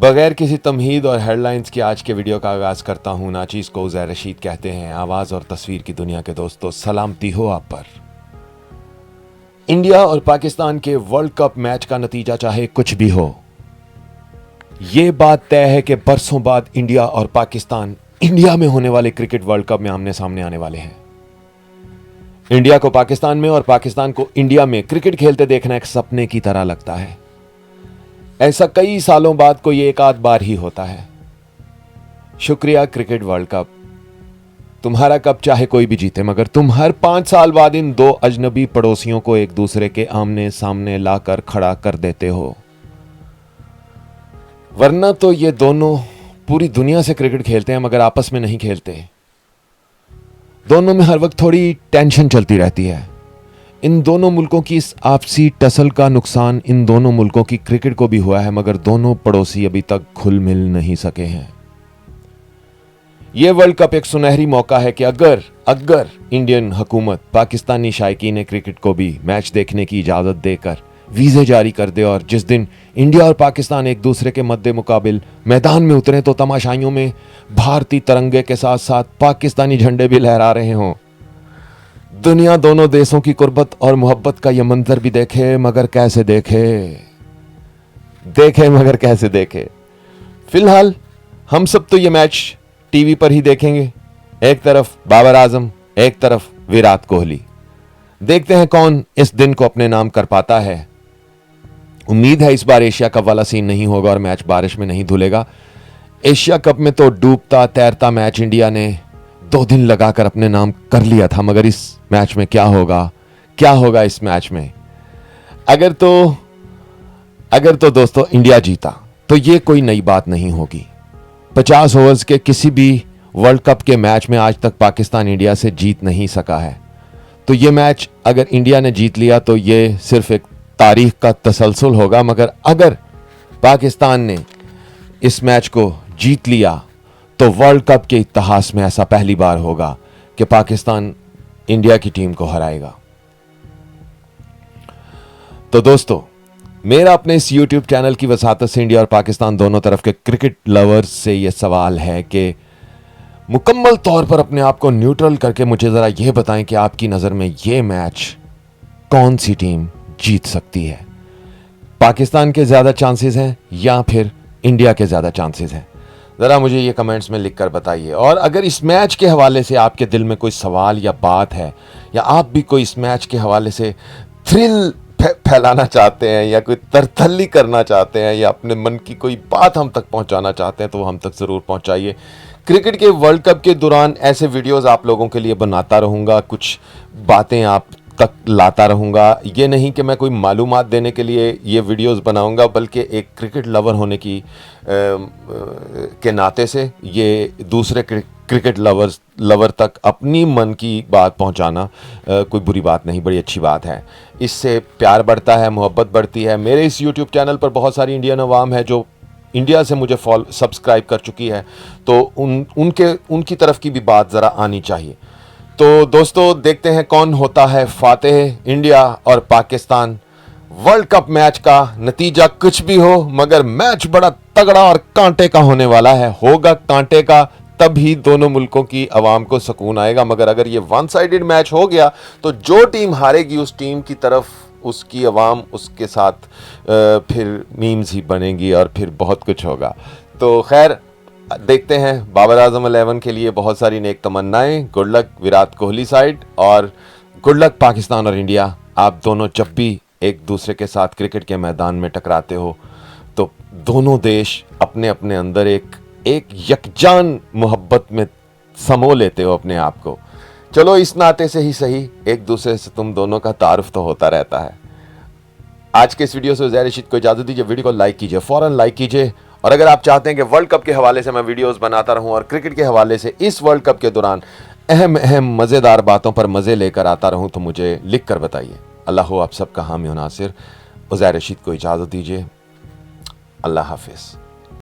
बगैर किसी तमहीद और हेडलाइंस की आज के वीडियो का आगाज़ करता हूँ। नाचीज़ को उज़ैर रशीद कहते हैं। आवाज़ और तस्वीर की दुनिया के दोस्तों, सलामती हो आप पर। इंडिया और पाकिस्तान के वर्ल्ड कप मैच का नतीजा चाहे कुछ भी हो, ये बात तय है कि बरसों बाद इंडिया और पाकिस्तान इंडिया में होने वाले क्रिकेट वर्ल्ड कप में आमने सामने आने वाले हैं। इंडिया को पाकिस्तान में और पाकिस्तान को इंडिया में क्रिकेट खेलते देखना एक सपने की तरह लगता है। ऐसा कई सालों बाद कोई एक आध बार ही होता है। शुक्रिया क्रिकेट वर्ल्ड कप, तुम्हारा कप चाहे कोई भी जीते, मगर तुम हर 5 साल बाद इन दो अजनबी पड़ोसियों को एक दूसरे के आमने सामने लाकर खड़ा कर देते हो। वरना तो ये दोनों पूरी दुनिया से क्रिकेट खेलते हैं मगर आपस में नहीं खेलते। दोनों में हर वक्त थोड़ी टेंशन चलती रहती है। इन दोनों मुल्कों की इस आपसी टसल का नुकसान इन दोनों मुल्कों की क्रिकेट को भी हुआ है, मगर दोनों पड़ोसी अभी तक घुल मिल नहीं सके हैं। यह वर्ल्ड कप एक सुनहरी मौका है कि अगर इंडियन हुकूमत पाकिस्तानी शायकीन क्रिकेट को भी मैच देखने की इजाजत देकर वीजे जारी कर दे, और जिस दिन इंडिया और पाकिस्तान एक दूसरे के मद्दे मुकाबिल मैदान में उतरे तो तमाशाइयों में भारतीय तिरंगे के साथ साथ पाकिस्तानी झंडे भी लहरा रहे हों। दुनिया दोनों देशों की कुर्बत और मोहब्बत का यह मंजर भी देखे मगर कैसे देखे। फिलहाल हम सब तो ये मैच टीवी पर ही देखेंगे। एक तरफ बाबर आजम, एक तरफ विराट कोहली। देखते हैं कौन इस दिन को अपने नाम कर पाता है। उम्मीद है इस बार एशिया कप वाला सीन नहीं होगा और मैच बारिश में नहीं धुलेगा। एशिया कप में तो डूबता तैरता मैच इंडिया ने 2 दिन लगाकर अपने नाम कर लिया था, मगर इस मैच में क्या होगा इस मैच में। अगर तो दोस्तों इंडिया जीता तो ये कोई नई बात नहीं होगी। 50 ओवर्स के किसी भी वर्ल्ड कप के मैच में आज तक पाकिस्तान इंडिया से जीत नहीं सका है। तो ये मैच अगर इंडिया ने जीत लिया तो ये सिर्फ एक तारीख का तसलसल होगा, मगर अगर पाकिस्तान ने इस मैच को जीत लिया तो वर्ल्ड कप के इतिहास में ऐसा पहली बार होगा कि पाकिस्तान इंडिया की टीम को हराएगा। तो दोस्तों, मेरा अपने इस YouTube चैनल की वसातत से इंडिया और पाकिस्तान दोनों तरफ के क्रिकेट लवर्स से यह सवाल है कि मुकम्मल तौर पर अपने आप को न्यूट्रल करके मुझे जरा यह बताएं कि आपकी नजर में यह मैच कौन सी टीम जीत सकती है। पाकिस्तान के ज्यादा चांसेस हैं या फिर इंडिया के ज्यादा चांसेस हैं? ज़रा मुझे ये कमेंट्स में लिखकर बताइए। और अगर इस मैच के हवाले से आपके दिल में कोई सवाल या बात है, या आप भी कोई इस मैच के हवाले से थ्रिल फैलाना चाहते हैं, या कोई तरथल्ली करना चाहते हैं, या अपने मन की कोई बात हम तक पहुंचाना चाहते हैं, तो वो हम तक ज़रूर पहुंचाइए। क्रिकेट के वर्ल्ड कप के दौरान ऐसे वीडियोज़ आप लोगों के लिए बनाता रहूँगा, कुछ बातें आप तक लाता रहूँगा। ये नहीं कि मैं कोई मालूमात देने के लिए ये वीडियोस बनाऊँगा, बल्कि एक क्रिकेट लवर होने की के नाते से ये दूसरे क्रिकेट लवर तक अपनी मन की बात पहुँचाना कोई बुरी बात नहीं, बड़ी अच्छी बात है। इससे प्यार बढ़ता है, मोहब्बत बढ़ती है। मेरे इस यूट्यूब चैनल पर बहुत सारी इंडियन अवाम है जो इंडिया से मुझे सब्सक्राइब कर चुकी है, तो उनकी तरफ की भी बात ज़रा आनी चाहिए। तो दोस्तों, देखते हैं कौन होता है फातेह। इंडिया और पाकिस्तान वर्ल्ड कप मैच का नतीजा कुछ भी हो, मगर मैच बड़ा तगड़ा और कांटे का होने वाला है। होगा कांटे का, तभी दोनों मुल्कों की आवाम को सुकून आएगा। मगर अगर ये वन साइडेड मैच हो गया तो जो टीम हारेगी उस टीम की तरफ उसकी आवाम उसके साथ फिर मीम्स ही बनेंगी और फिर बहुत कुछ होगा। तो खैर, देखते हैं। बाबर आजम 11 के लिए बहुत सारी नेक तमन्नाएं। Good luck Virat Kohli side, और गुड लक पाकिस्तान और इंडिया। आप दोनों जब भी एक दूसरे के साथ क्रिकेट के मैदान में टकराते हो तो दोनों देश अपने अपने अंदर एक यकजान मोहब्बत में समो लेते हो अपने आप को। चलो, इस नाते से ही सही एक दूसरे से तुम दोनों का तारुफ तो होता रहता है। आज के इस वीडियो से उज़ैर रशीद को इजाज़त दीजिए। वीडियो को लाइक कीजिए, फ़ौरन लाइक कीजिए। और अगर आप चाहते हैं कि वर्ल्ड कप के हवाले से मैं वीडियोस बनाता रहूं और क्रिकेट के हवाले से इस वर्ल्ड कप के दौरान अहम मज़ेदार बातों पर मज़े लेकर आता रहूं, तो मुझे लिख कर बताइए। अल्लाह हो आप सबका हामी व नासिर। उज़ैर रशीद को इजाज़त दीजिए। अल्लाह हाफिज़।